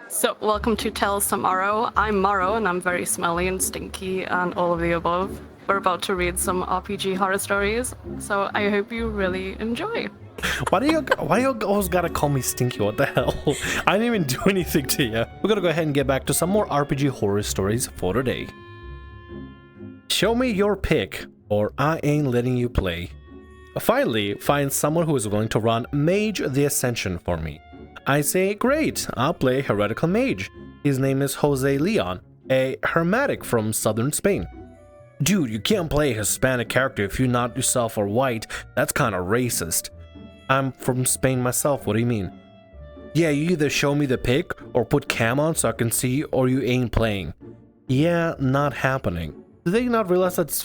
So, welcome to Tales Tomorrow. I'm Morrow, and I'm very smelly and stinky and all of the above. We're about to read some RPG horror stories, so I hope you really enjoy. Why do you always gotta call me stinky? What the hell? I didn't even do anything to you. We're gonna go ahead and get back to some more RPG horror stories for today. Show me your pick, or I ain't letting you play. Finally, find someone who is willing to run Mage the Ascension for me. I say, great, I'll play Heretical Mage. His name is Jose Leon, a hermetic from southern Spain. Dude, you can't play a Hispanic character if you not yourself are white. That's kinda racist. I'm from Spain myself, what do you mean? Yeah, you either show me the pic or put cam on so I can see, or you ain't playing. Yeah, not happening. Do they not realize that's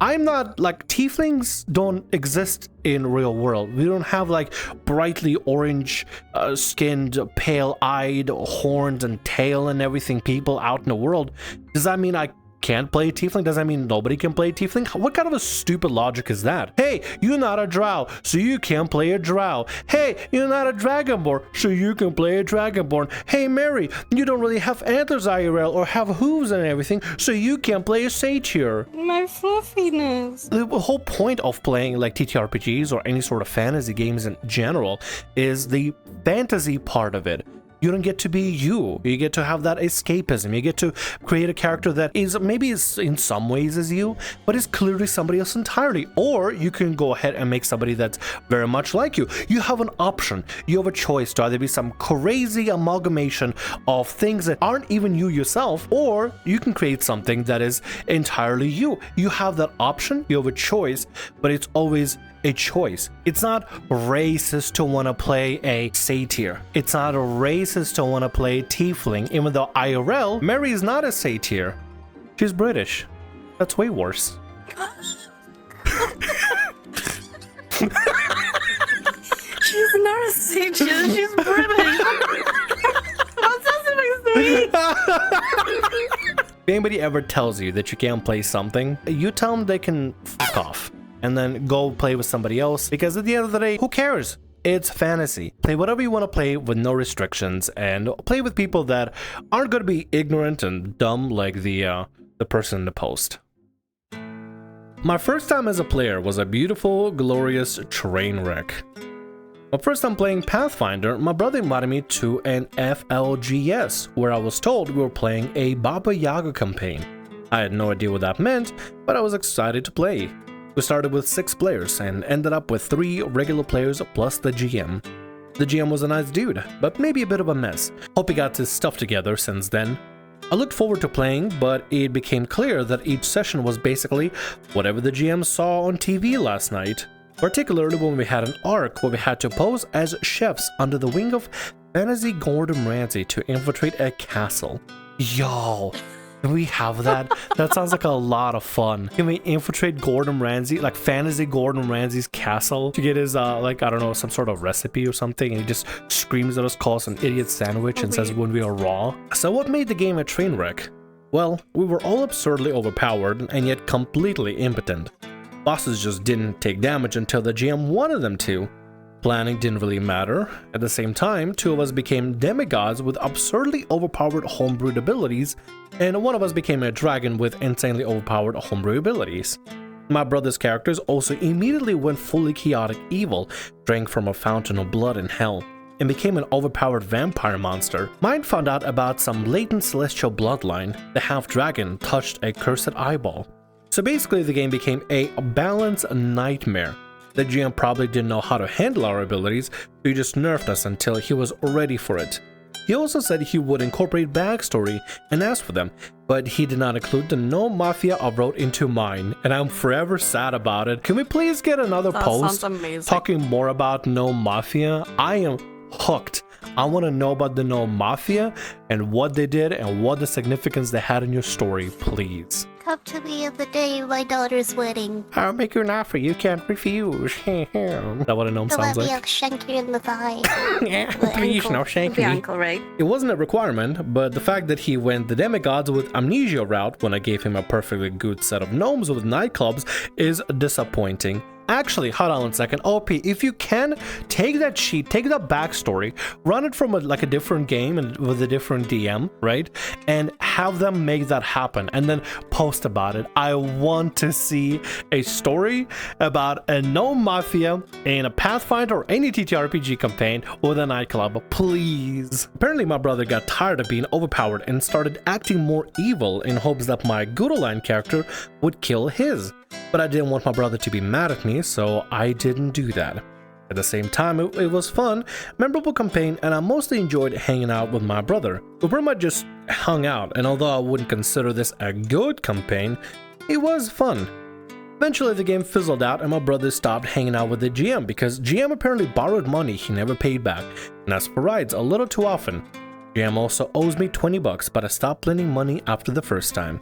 I'm not, like, tieflings don't exist in real world. We don't have, like, brightly orange skinned, pale-eyed, horns and tail and everything people out in the world. Does that mean I can't play a tiefling? Does that mean nobody can play a tiefling? What kind of a stupid logic is that? Hey, you're not a drow, so you can't play a drow. Hey, you're not a dragonborn, so you can play a dragonborn. Hey, Mary, you don't really have antlers IRL or have hooves and everything, so you can't play a satyr. My fluffiness. The whole point of playing like TTRPGs or any sort of fantasy games in general is the fantasy part of it. You don't get to be you. You get to have that escapism. You get to create a character that is maybe is in some ways is you, but is clearly somebody else entirely. Or you can go ahead and make somebody that's very much like you. You have an option. You have a choice to either be some crazy amalgamation of things that aren't even you yourself, or you can create something that is entirely you. You have that option. You have a choice, but it's always a choice. It's not racist to want to play a satyr. It's not racist to want to play tiefling, even though IRL, Mary is not a satyr. She's British. That's way worse. She's not a satyr, she's British. That doesn't make sense. If anybody ever tells you that you can't play something, you tell them they can fuck off and then go play with somebody else, because at the end of the day, who cares? It's fantasy. Play whatever you want to play with no restrictions, and play with people that aren't going to be ignorant and dumb like the person in the post. My first time as a player was a beautiful, glorious train wreck. My first time playing Pathfinder, my brother invited me to an FLGS, where I was told we were playing a Baba Yaga campaign. I had no idea what that meant, but I was excited to play. We started with 6 players and ended up with 3 regular players plus the GM. The GM was a nice dude, but maybe a bit of a mess. Hope he got his stuff together since then. I looked forward to playing, but it became clear that each session was basically whatever the GM saw on TV last night. Particularly when we had an arc where we had to pose as chefs under the wing of fantasy Gordon Ramsay to infiltrate a castle. Yo, can we have that? That sounds like a lot of fun. Can we infiltrate Gordon Ramsay, like fantasy Gordon Ramsay's castle, to get his like, I don't know, some sort of recipe or something, and he just screams at us, calls an idiot sandwich, and says when we are raw? So what made the game a train wreck? Well, we were all absurdly overpowered and yet completely impotent. Bosses just didn't take damage until the GM wanted them to. Planning didn't really matter. At the same time, 2 of us became demigods with absurdly overpowered homebrewed abilities, and 1 of us became a dragon with insanely overpowered homebrew abilities. My brother's characters also immediately went fully chaotic evil, drank from a fountain of blood in hell, and became an overpowered vampire monster. Mine found out about some latent celestial bloodline. The half-dragon touched a cursed eyeball. So basically the game became a balanced nightmare. The GM probably didn't know how to handle our abilities, so he just nerfed us until he was ready for it. He also said he would incorporate backstory and ask for them, but he did not include the No Mafia I wrote into mine, and I'm forever sad about it. Can we please get another post talking more about No Mafia? I am hooked. I want to know about the No Mafia and what they did and what the significance they had in your story, please. Come to me on the day of my daughter's wedding. I'll make you an offer you can't refuse. Is that what a gnome sounds like? I'll shank you in the thigh. Yeah, please, no shank me. Uncle, right? It wasn't a requirement, but the fact that he went the demigods with amnesia route when I gave him a perfectly good set of gnomes with nightclubs is disappointing. Actually, hold on 1 second. OP, if you can, take that sheet, take that backstory, run it from like a different game and with a different DM, right? And have them make that happen and then post about it. I want to see a story about a gnome mafia in a Pathfinder or any TTRPG campaign with a nightclub, please. Apparently my brother got tired of being overpowered and started acting more evil in hopes that my Gudoline character would kill his. But I didn't want my brother to be mad at me, so I didn't do that. At the same time, it was fun, memorable campaign, and I mostly enjoyed hanging out with my brother. We pretty much just hung out, and although I wouldn't consider this a good campaign, it was fun. Eventually the game fizzled out and my brother stopped hanging out with the GM because GM apparently borrowed money he never paid back, and asked for rides a little too often. GM also owes me 20 bucks, but I stopped lending money after the first time.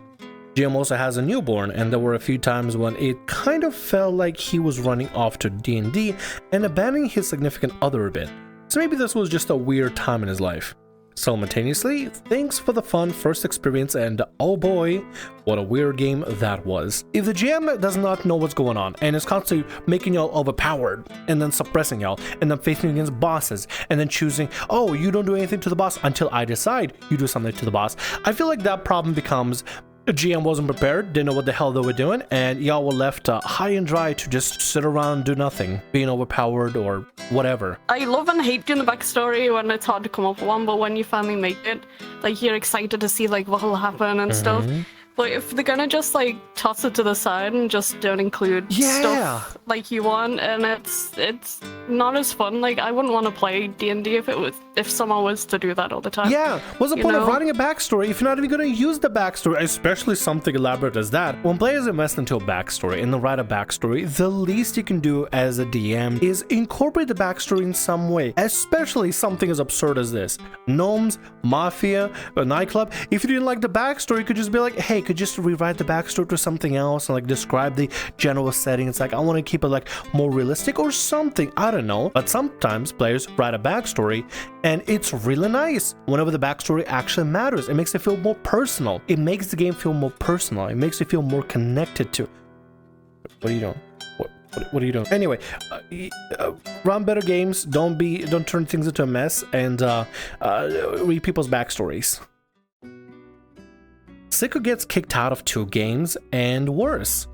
GM also has a newborn, and there were a few times when it kind of felt like he was running off to D&D and abandoning his significant other a bit. So maybe this was just a weird time in his life. Simultaneously, thanks for the fun first experience, and oh boy, what a weird game that was. If the GM does not know what's going on and is constantly making y'all overpowered and then suppressing y'all and then facing against bosses and then choosing, oh, you don't do anything to the boss until I decide you do something to the boss, I feel like that problem becomes the GM wasn't prepared, didn't know what the hell they were doing, and y'all were left high and dry to just sit around and do nothing, being overpowered or whatever. I love and hate doing the backstory when it's hard to come up with one, but when you finally make it, like, you're excited to see, like, what'll happen and stuff. But if they're gonna just, like, toss it to the side and just don't include stuff like you want, and it's not as fun. Like, I wouldn't want to play D&D if someone was to do that all the time. Yeah, what's the point of writing a backstory if you're not even going to use the backstory, especially something elaborate as that? When players invest into a backstory and they write a backstory, the least you can do as a DM is incorporate the backstory in some way, especially something as absurd as this. Gnomes, mafia, a nightclub. If you didn't like the backstory, you could just be like, hey, could just rewrite the backstory to something else and like describe the general setting. It's like, I want to keep it like more realistic or something, I don't know. But sometimes players write a backstory and it's really nice whenever the backstory actually matters. It makes it feel more personal. It makes the game feel more personal. It makes you feel more connected to. What are you doing? What are you doing? Anyway, run better games. Don't turn things into a mess, and read people's backstories. Sicko gets kicked out of 2 games, and worse.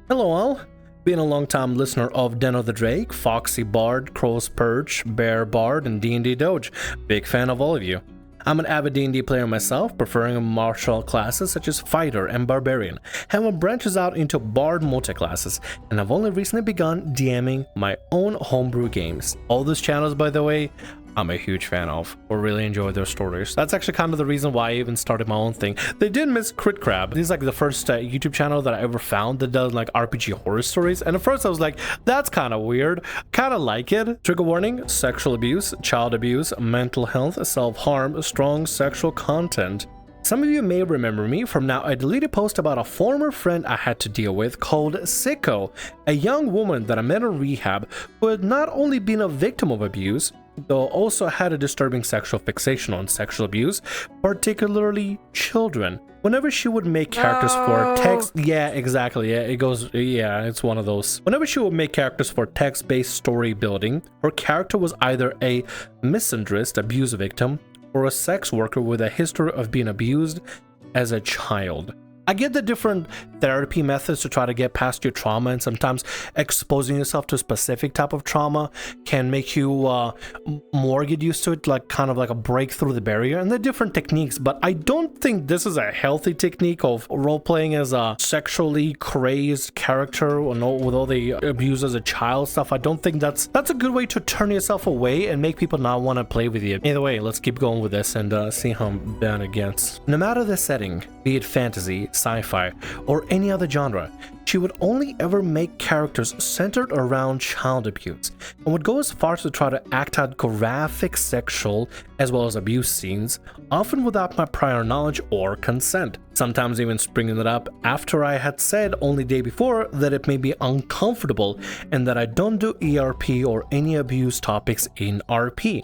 Hello all. Been a long-time listener of Den of the Drake, Foxy Bard, Crow's Perch, Bear Bard, and D&D Doge. Big fan of all of you. I'm an avid D&D player myself, preferring martial classes such as Fighter and Barbarian. However, branches out into Bard multi-classes, and I've only recently begun DMing my own homebrew games. All these channels, by the way, I'm a huge fan of, or really enjoy their stories. That's actually kind of the reason why I even started my own thing. They did miss Crit Crab. This is like the first YouTube channel that I ever found that does like RPG horror stories. And at first I was like, that's kind of weird. Kind of like it. Trigger warning, sexual abuse, child abuse, mental health, self-harm, strong sexual content. Some of you may remember me from now a deleted post about a former friend I had to deal with called Sicko, a young woman that I met in rehab who had not only been a victim of abuse, though also had a disturbing sexual fixation on sexual abuse, particularly children. Whenever she would make characters for text, it's one of those. Whenever she would make characters for text-based story building, her character was either a misandrist abuse victim or a sex worker with a history of being abused as a child. I get the different therapy methods to try to get past your trauma, and sometimes exposing yourself to a specific type of trauma can make you more get used to it, like kind of like a break through the barrier. And there are different techniques, but I don't think this is a healthy technique of role-playing as a sexually crazed character with all the abuse as a child stuff. I don't think that's a good way to turn yourself away and make people not want to play with you. Either way, let's keep going with this and see how bad it gets. No matter the setting, be it fantasy, sci-fi, or any other genre, she would only ever make characters centered around child abuse, and would go as far as to try to act out graphic sexual as well as abuse scenes, often without my prior knowledge or consent, sometimes even springing it up after I had said only day before that it made me uncomfortable and that I don't do ERP or any abuse topics in RP.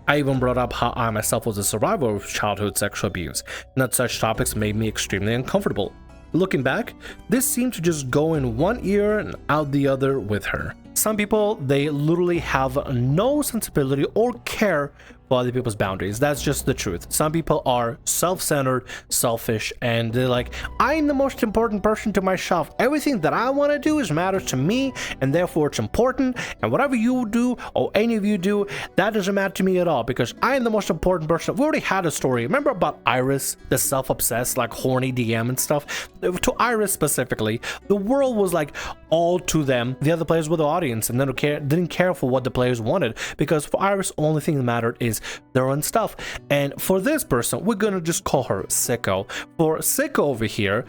I even brought up how I myself was a survivor of childhood sexual abuse, and that such topics made me extremely uncomfortable. Looking back, this seemed to just go in one ear and out the other with her. Some people, they literally have no sensibility or care for other people's boundaries. That's just the truth. Some people are self-centered, selfish, and they're like, I'm the most important person to myself. Everything that I want to do is matters to me, and therefore it's important, and whatever you do or any of you do, that doesn't matter to me at all because I am the most important person. We already had a story. Remember about Iris, the self-obsessed, like horny DM and stuff? To Iris specifically, the world was like all to them. The other players were the audience and didn't care for what the players wanted, because for Iris, only thing that mattered is their own stuff. And for this person, we're gonna just call her Sicko. For Sicko over here,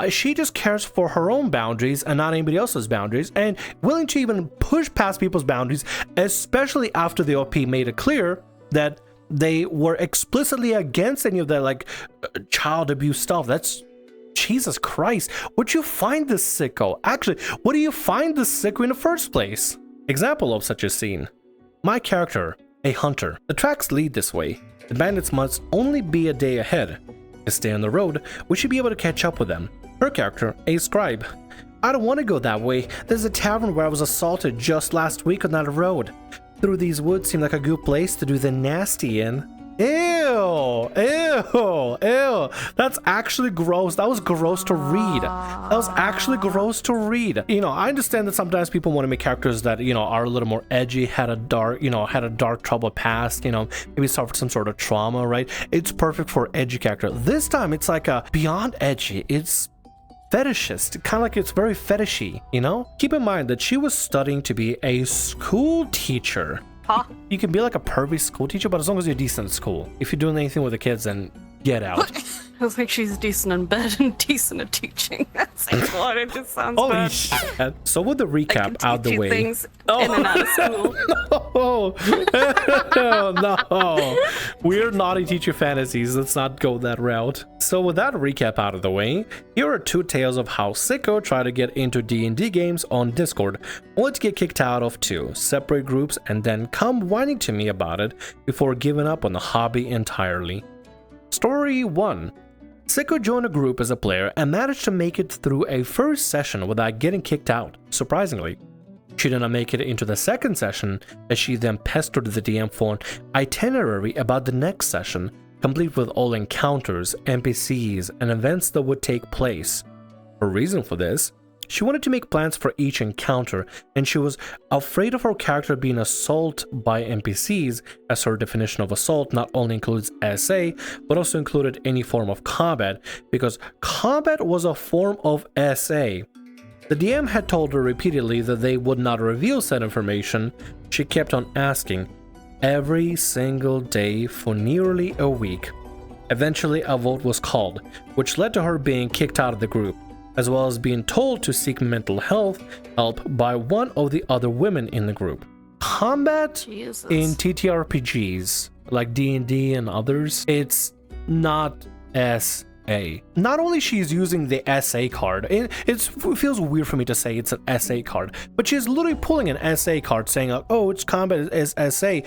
she just cares for her own boundaries and not anybody else's boundaries, and willing to even push past people's boundaries, especially after the OP made it clear that they were explicitly against any of that like child abuse stuff. That's Jesus Christ. Where'd you find this Sicko? Actually, what do you find this Sicko in the first place? Example of such a scene. My character, a hunter. The tracks lead this way. The bandits must only be a day ahead. To stay on the road, we should be able to catch up with them. Her character, a scribe. I don't want to go that way. There's a tavern where I was assaulted just last week on that road. Through these woods seemed like a good place to do the nasty in. Ew, ew, ew. That's actually gross. That was gross to read. That was actually gross to read. You know, I understand that sometimes people want to make characters that, you know, are a little more edgy, had a dark troubled past, you know, maybe suffered some sort of trauma, right? It's perfect for edgy character. This time it's like a beyond edgy. It's fetishist, kind of like it's very fetishy, you know? Keep in mind that she was studying to be a school teacher. Huh? You can be like a pervy school teacher, but as long as you're decent at school. If you're doing anything with the kids, then get out. I was like, she's decent in bed and decent at teaching. That's like what it just sounds Holy bad. shit. So with the recap out the way. Things in and out of school. No. Weird naughty teacher fantasies. Let's not go that route. So with that recap out of the way, here are two tales of how Sicko tried to get into D&D games on Discord, only to get kicked out of two separate groups and then come whining to me about it before giving up on the hobby entirely. Story 1. Sicko joined a group as a player and managed to make it through a first session without getting kicked out, surprisingly. She did not make it into the second session, as she then pestered the DM for an itinerary about the next session, complete with all encounters, NPCs, and events that would take place. Her reason for this? She wanted to make plans for each encounter, and she was afraid of her character being assaulted by NPCs, as her definition of assault not only includes SA, but also included any form of combat, because combat was a form of SA. The DM had told her repeatedly that they would not reveal said information. She kept on asking, every single day for nearly a week. Eventually, a vote was called, which led to her being kicked out of the group, as well as being told to seek mental health help by one of the other women in the group. Combat Jesus. in TTRPGs, like D&D and others, it's not SA. Not only she's using the SA card, it feels weird for me to say it's an SA card, but she's literally pulling an SA card saying, oh, it's combat is SA.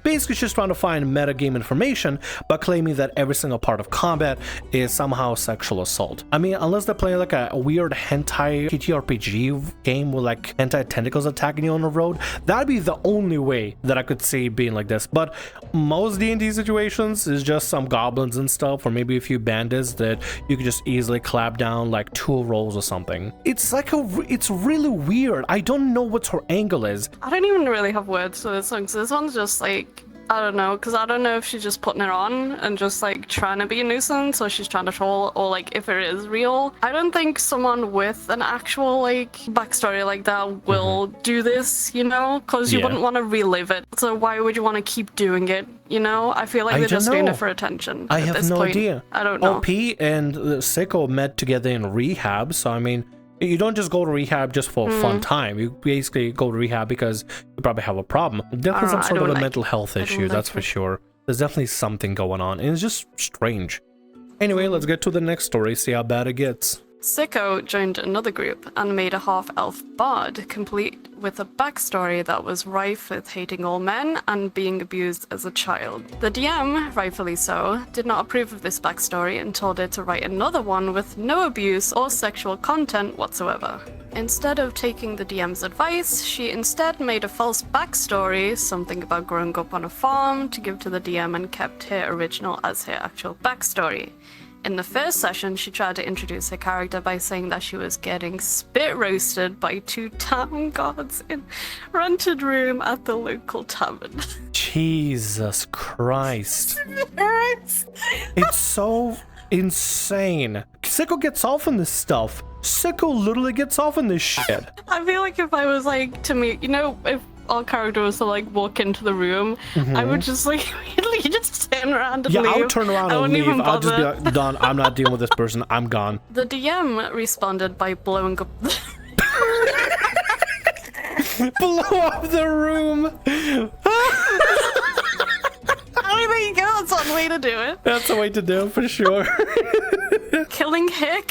Basically, she's trying to find metagame information, but claiming that every single part of combat is somehow sexual assault. I mean, unless they're playing like a weird hentai TTRPG game with like hentai tentacles attacking you on the road, that'd be the only way that I could see being like this. But most D&D situations is just some goblins and stuff, or maybe a few bandits that you could just easily clap down like 2 rolls or something. It's like it's really weird. I don't know what her angle is. I don't even really have words for this one, so this one's just like, I don't know, because I don't know if she's just putting it on and just like trying to be a nuisance, or she's trying to troll, or like if it is real. I don't think someone with an actual like backstory like that will do this, you know, because you wouldn't want to relive it. So why would you want to keep doing it? You know, I feel like they're just doing it for attention. I have no idea. I don't know. OP and Sicko met together in rehab, so I mean, you don't just go to rehab just for a fun time. You basically go to rehab because you probably have a problem. Definitely some sort of a mental health issue, that's for sure. There's definitely something going on, and it's just strange. Anyway, let's get to the next story, see how bad it gets. Sicko joined another group and made a half-elf bard, complete with a backstory that was rife with hating all men and being abused as a child. The DM, rightfully so, did not approve of this backstory and told her to write another one with no abuse or sexual content whatsoever. Instead of taking the DM's advice, she instead made a false backstory, something about growing up on a farm, to give to the DM and kept her original as her actual backstory. In the first session, she tried to introduce her character by saying that she was getting spit roasted by 2 town guards in a rented room at the local tavern. Jesus Christ. It's so insane. Sicko gets off on this stuff. Sicko literally gets off on this shit. I feel like if I was like to meet, if our character was to like walk into the room, I would just like immediately just turn around and leave. Yeah, I'll turn around and leave. I'll just be like, done. I'm not dealing with this person. I'm gone. The DM responded by blowing up the Blow up the room. I mean, there you go. That's one way to do it. That's the way to do it for sure. Killing her,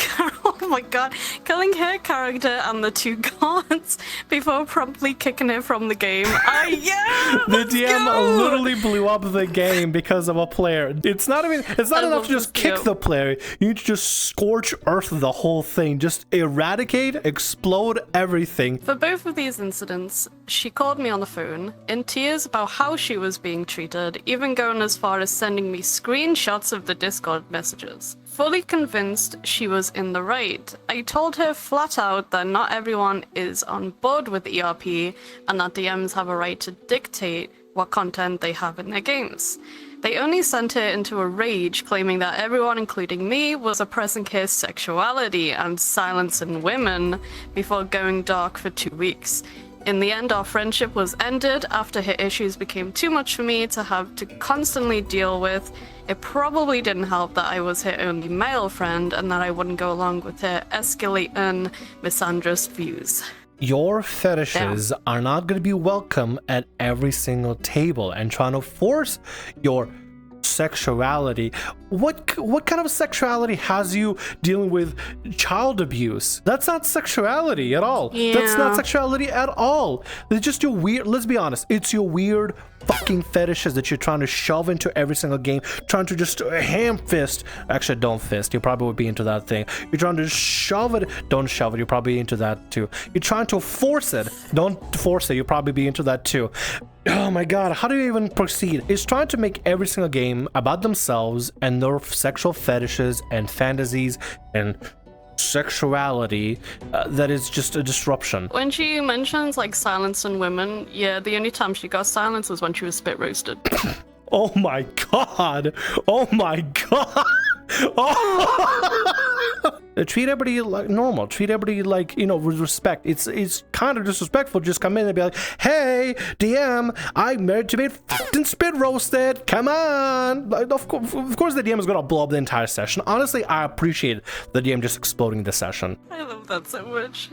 oh my god, killing her character and the 2 guards before promptly kicking her from the game. The DM literally blew up the game because of a player. It's not enough to just kick the player. You need to just scorch earth the whole thing. Just eradicate, explode everything. For both of these incidents, she called me on the phone in tears about how she was being treated, even going as far as sending me screenshots of the Discord messages. Fully convinced she was in the right, I told her flat out that not everyone is on board with ERP and that DMs have a right to dictate what content they have in their games. They only sent her into a rage, claiming that everyone, including me, was oppressing her sexuality and silencing women before going dark for 2 weeks. In the end, our friendship was ended after her issues became too much for me to have to constantly deal with. It probably didn't help that I was her only male friend and that I wouldn't go along with her escalating misandrist views. Your fetishes are not going to be welcome at every single table, and trying to force your sexuality. What kind of sexuality has you dealing with child abuse? That's not sexuality at all. Yeah. That's not sexuality at all. It's just your weird, let's be honest, it's your weird fucking fetishes that you're trying to shove into every single game, trying to just ham fist. Actually, don't fist. You probably would be into that thing. You're trying to shove it. Don't shove it. You're probably into that too. You're trying to force it. Don't force it. You'll probably be into that too. Oh my god, how do you even proceed? It's trying to make every single game about themselves and their sexual fetishes and fantasies and sexuality that is just a disruption. When she mentions like silencing women, yeah, the only time she got silenced was when she was spit roasted. Oh my god! Oh my god! Oh! Treat everybody like normal. Treat everybody like, with respect. It's kind of disrespectful to just come in and be like, hey, DM, I'm married to be fucking spit roasted. Come on. Like, of course the DM is going to blow up the entire session. Honestly, I appreciate the DM just exploding the session. I love that so much.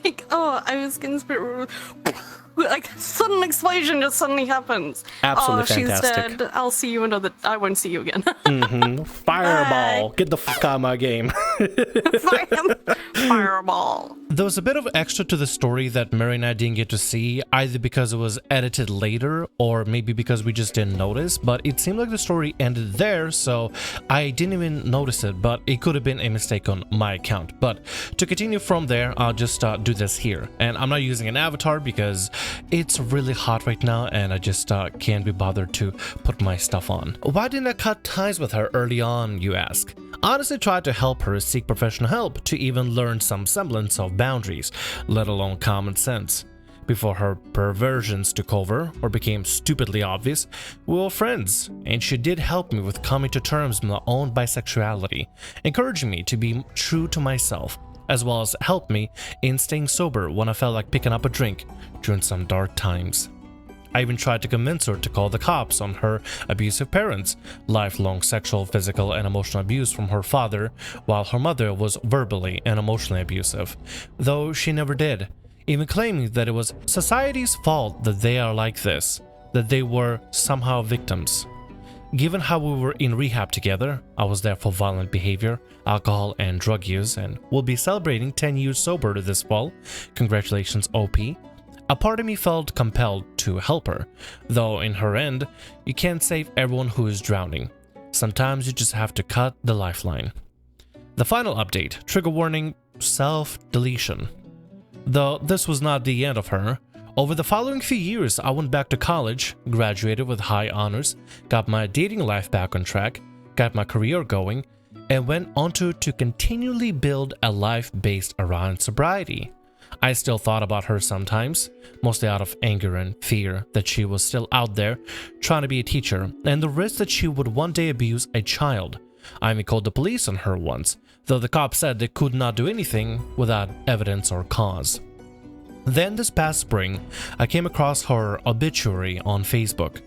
Like, oh, I was getting spit roasted. Like, sudden explosion just suddenly happens. Absolutely fantastic. She's dead. I'll see you I won't see you again. Fireball. Bye. Get the fuck out of my game. Fireball. There was a bit of extra to the story that Mary and I didn't get to see, either because it was edited later or maybe because we just didn't notice, but it seemed like the story ended there, so I didn't even notice it, but it could have been a mistake on my account. But to continue from there, I'll just do this here. And I'm not using an avatar because it's really hot right now and I just can't be bothered to put my stuff on. Why didn't I cut ties with her early on, you ask? Honestly, tried to help her seek professional help to even learn some semblance of boundaries, let alone common sense. Before her perversions took over or became stupidly obvious, we were friends, and she did help me with coming to terms with my own bisexuality, encouraging me to be true to myself, as well as help me in staying sober when I felt like picking up a drink during some dark times. I even tried to convince her to call the cops on her abusive parents, lifelong sexual, physical, and emotional abuse from her father, while her mother was verbally and emotionally abusive, though she never did, even claiming that it was society's fault that they are like this, that they were somehow victims. Given how we were in rehab together, I was there for violent behavior, alcohol and drug use, and will be celebrating 10 years sober this fall. Congratulations, OP. A part of me felt compelled to help her, though in her end, you can't save everyone who is drowning. Sometimes you just have to cut the lifeline. The final update, trigger warning, self-deletion. Though this was not the end of her, over the following few years I went back to college, graduated with high honors, got my dating life back on track, got my career going, and went on to continually build a life based around sobriety. I still thought about her sometimes, mostly out of anger and fear that she was still out there trying to be a teacher, and the risk that she would one day abuse a child. I even called the police on her once, though the cops said they could not do anything without evidence or cause. Then this past spring, I came across her obituary on Facebook.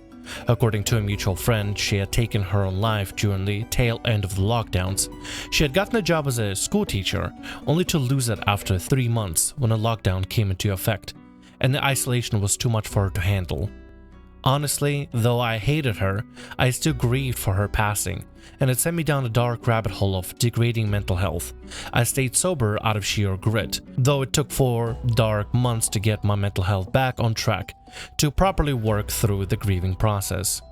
According to a mutual friend, she had taken her own life during the tail end of the lockdowns. She had gotten a job as a school teacher, only to lose it after 3 months when a lockdown came into effect, and the isolation was too much for her to handle. Honestly, though I hated her, I still grieved for her passing, and it sent me down a dark rabbit hole of degrading mental health. I stayed sober out of sheer grit, though it took 4 dark months to get my mental health back on track, to properly work through the grieving process.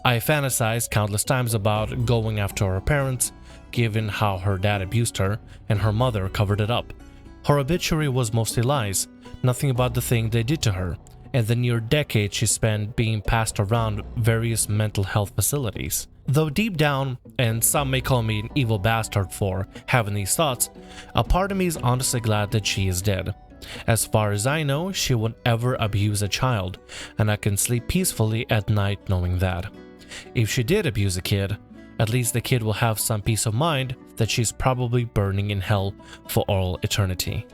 I fantasized countless times about going after her parents, given how her dad abused her and her mother covered it up. Her obituary was mostly lies, nothing about the thing they did to her, and the near decade she spent being passed around various mental health facilities. Though deep down, and some may call me an evil bastard for having these thoughts, a part of me is honestly glad that she is dead. As far as I know, she won't ever abuse a child, and I can sleep peacefully at night knowing that. If she did abuse a kid, at least the kid will have some peace of mind that she's probably burning in hell for all eternity.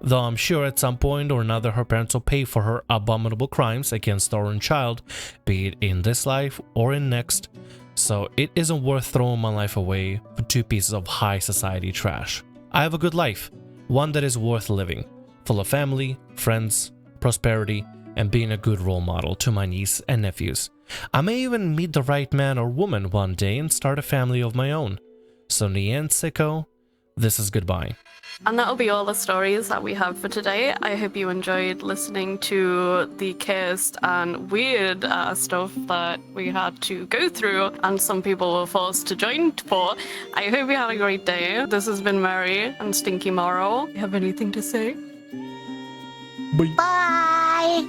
Though I'm sure at some point or another her parents will pay for her abominable crimes against their own child, be it in this life or in next, so it isn't worth throwing my life away for 2 pieces of high society trash. I have a good life, one that is worth living, full of family, friends, prosperity, and being a good role model to my niece and nephews. I may even meet the right man or woman one day and start a family of my own. So in the end, Sicko, this is goodbye. And that'll be all the stories that we have for today. I hope you enjoyed listening to the chaos and weird stuff that we had to go through and some people were forced to join for. I hope you had a great day. This has been Mary and Stinky Morrow. You have anything to say? Bye!